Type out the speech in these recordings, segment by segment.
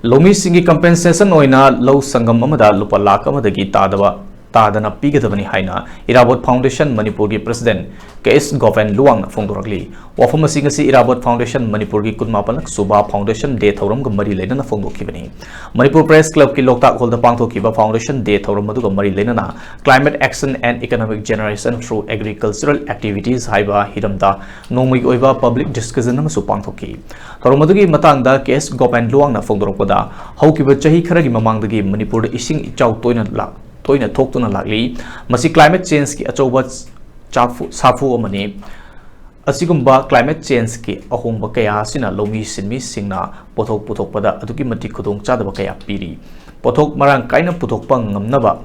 Loumee singgi compensation oina low sangam amada lupa lakh amadagi tadaba tadana pigadabani haina Irabot Foundation Manipur ki President Kh.Gopen Luwang fongdoragli wafam asing asi Irabot Foundation Manipur ki kunmapanak suba Foundation Day thoram gamari lena na fongdokibani Manipur Press Club ki loktak holda pangthokiba Foundation Day thoram madu gamari lena na Climate Action and Economic Generation through Agricultural Activities haiba hiramda nongmai oiba public discussion amasu pangthoki thoram madugi matangda Kh.Gopen Luwang na fongdorokpada haukiba chahi kharagi mamangdagi Manipur ising ichau toina thoktuna lagli masi climate change ki achoba safu amani asigumba climate change ki ahongba kaya sina Loumee sinmi singna pothok pada aduki mati khudong chadaba kaya piri pothok marang kaina puthokpa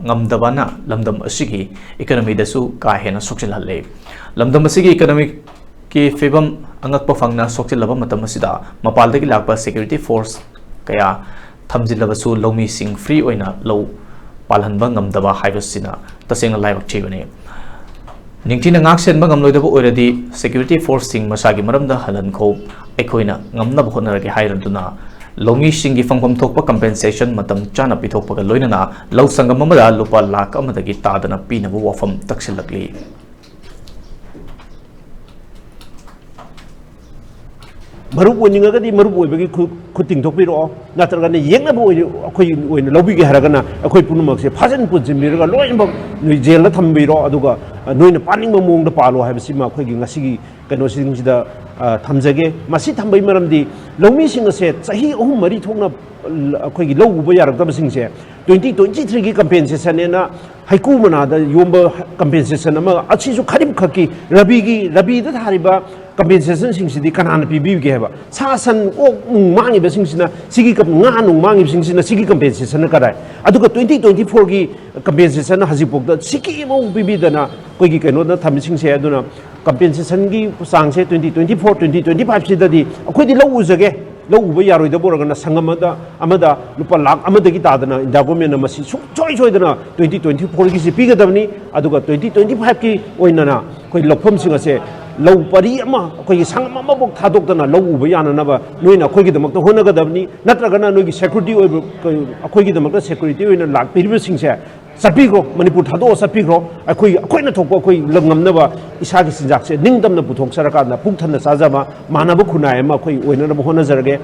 ngamdaba na lamdam asigi economy dasu ka hena sokchilhalle lamdam asigi economic ki febam angakpa fangna sokchilaba matam asida mapaldagi lakpa security force kaya thamjilabasu Loumee sing free oina low palhanba ngamdaba haibasina tasengna laibak chibane ningthina ngaksen ba ngamloidaba oiradi security force sing masagi maramda halan kho ekhoina ngamnaba honarage hairanduna Loumee singi fangpham thokpa compensation matam chana pithokpa loinana law sangam amada lupa lakh amadagi tadana pinabu wafam taksilakli Marup winning Marup Webby could think to Piro, Natarana Yanabo, when Lobby Haragana, a quick Punumax, a peasant puts in Miraga, Loinbog, Nigella Tambiro, Aduga, knowing a panning among the Palo, have Sima quaking a sigi, canosing the Tamzage, Masitambi Maramdi, Loumee singer said, Sahi Maritona quaky low boyar of Dabsing said, 2023 compensation and Haikumana, the Yumba compensation, Achisu Karim Kaki, Rabi the Hariba. Compensation sing si di kanan PB ke ba sasan o mangi be sing sina sigi kap nganu mangi sing sina sigi compensation na kadai aduga 2024 gi compensation hajipok da sigi mo PB da na koi gi keno na tham sing se aduna compensation gi sang se 2024 2025 si da di akoi di lo uzage lo uba yaroi da borga na sangam amada lupa lakh amada gi tadana government na masi choi da na 2024 gi si pigadabani aduga 2025 ki oina na koi lophom sing ase low pari ama koi sangam ama bok thadok dana low uba yana na ba noina koi gi damak to hona ga dabni natragana noi gi security oi koi gi damak security oina lakh piribe sing se sapigro Manipur thado sapigro akoi na thokko akoi langam na ba isa gi sinjak se ningdam na puthok saraka na puk than na sajama manaba khunai ma akoi oina na hona jarage